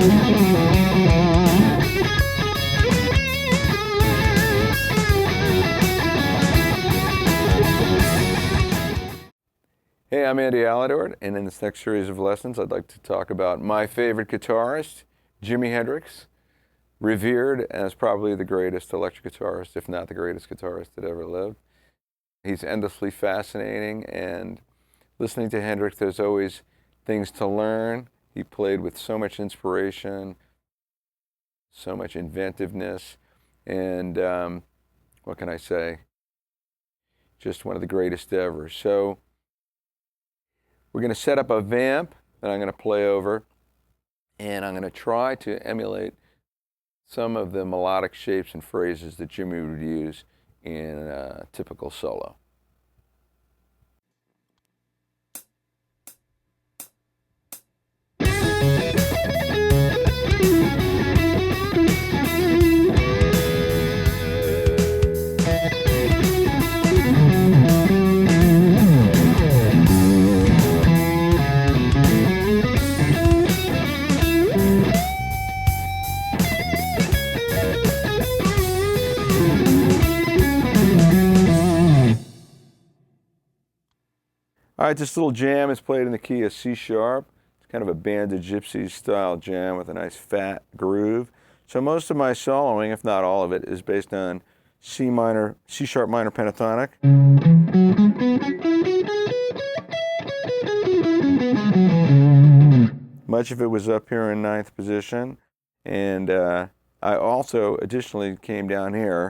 Hey, I'm Andy Aledort, and in this next series of lessons, I'd like to talk about my favorite guitarist, Jimi Hendrix, revered as probably the greatest electric guitarist, if not the greatest guitarist that ever lived. He's endlessly fascinating, and listening to Hendrix, there's always things to learn. He played with so much inspiration, so much inventiveness, and what can I say? Just one of the greatest ever. So we're going to set up a vamp that I'm going to play over, and I'm going to try to emulate some of the melodic shapes and phrases that Jimmy would use in a typical solo. All right, this little jam is played in the key of C sharp. It's kind of a Band of Gypsys style jam with a nice fat groove. So most of my soloing, if not all of it, is based on C sharp minor pentatonic. Much of it was up here in 9th position. And I also additionally came down here.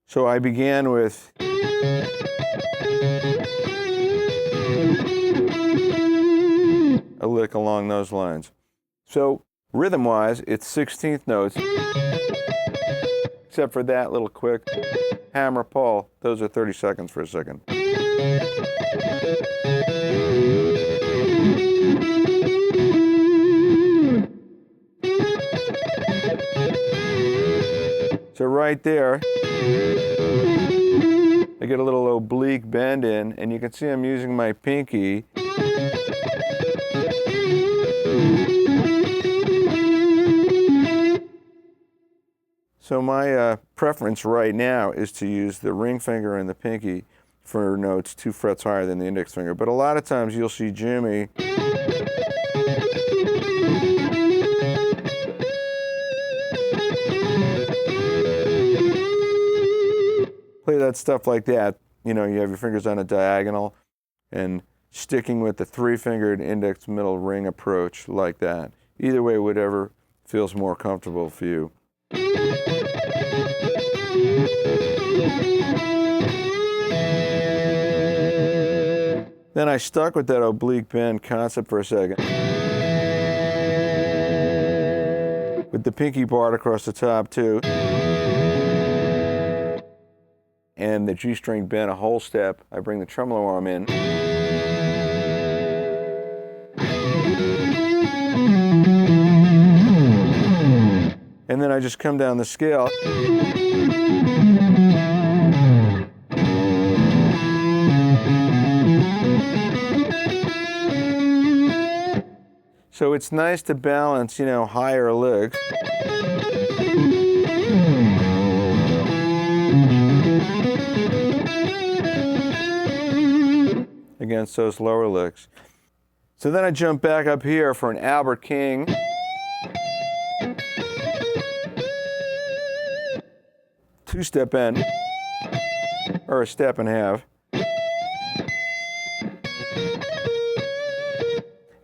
So I began with a lick along those lines. So rhythm-wise, it's 16th notes, except for that little quick hammer pull. Those are 30 seconds for a second. So right there, I get a little oblique bend in, and you can see I'm using my pinky. So my preference right now is to use the ring finger and the pinky for notes 2 frets higher than the index finger. But a lot of times you'll see Jimmy play that stuff like that. You know, you have your fingers on a diagonal and sticking with the 3-fingered index middle ring approach like that. Either way, whatever feels more comfortable for you. Then I stuck with that oblique bend concept for a second, with the pinky barred across the top too, and the G string bent a whole step. I bring the tremolo arm in, and then I just come down the scale. So it's nice to balance, you know, higher licks against those lower licks. So then I jump back up here for an Albert King. Two-step bend, or a step and a half.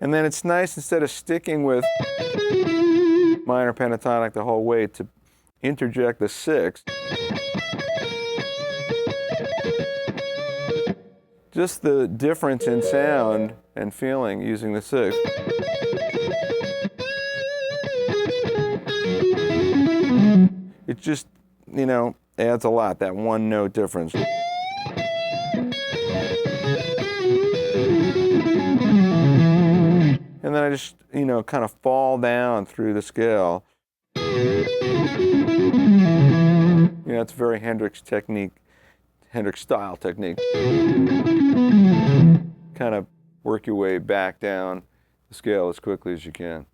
And then it's nice, instead of sticking with minor pentatonic the whole way, to interject the 6th. Just the difference in sound and feeling using the 6th. It just, you know, adds a lot, that one note difference. And then I just, you know, kind of fall down through the scale. You know, it's very Hendrix technique, Hendrix style technique. kind of work your way back down the scale as quickly as you can.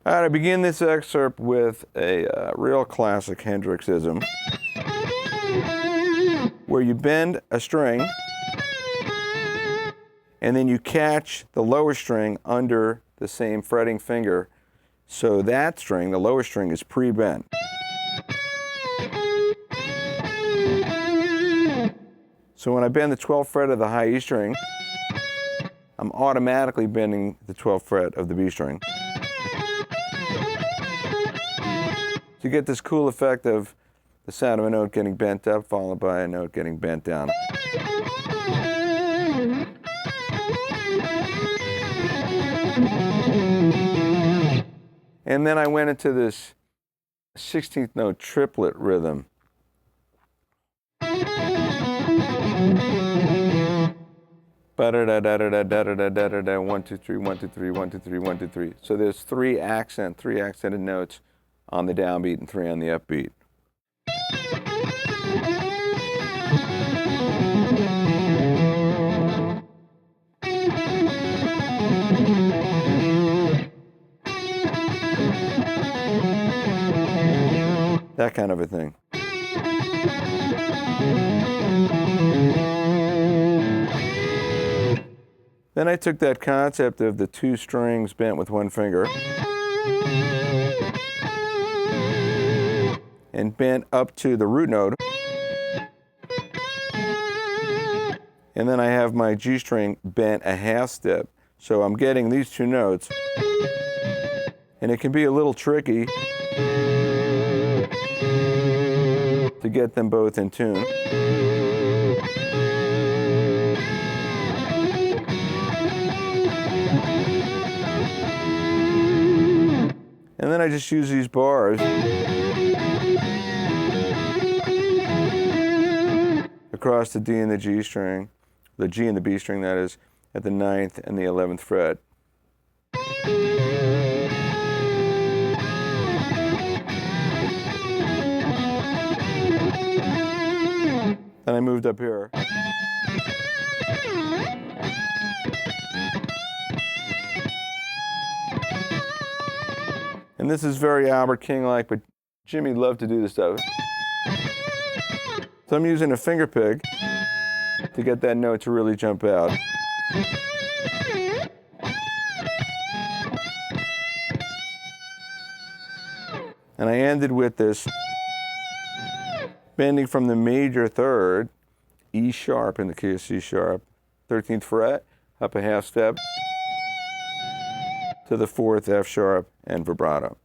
All right, I begin this excerpt with a real classic Hendrixism, where you bend a string and then you catch the lower string under the same fretting finger, so that string, the lower string, is pre-bent. So when I bend the 12th fret of the high E string, I'm automatically bending the 12th fret of the B string. You get this cool effect of the sound of a note getting bent up followed by a note getting bent down. And then I went into this 16th note triplet rhythm. Ba-da-da-da-da-da-da-da-da-da, 1, 2, 3, 1, 2, 3, 1, 2, 3, 1, 2, 3. So there's three accented notes on the downbeat and 3 on the upbeat. That kind of a thing. Then I took that concept of the 2 strings bent with 1 finger and bent up to the root note. And then I have my G string bent a half step. So I'm getting these 2 notes. And it can be a little tricky to get them both in tune. And then I just use these bars across the D and the G string, the G and the B string, that is, at the 9th and the 11th fret. Then I moved up here. And this is very Albert King-like, but Jimmy loved to do this stuff. So I'm using a finger pick to get that note to really jump out. And I ended with this bending from the major 3rd, E sharp in the key of C sharp, 13th fret, up a half step, to the 4th F sharp and vibrato.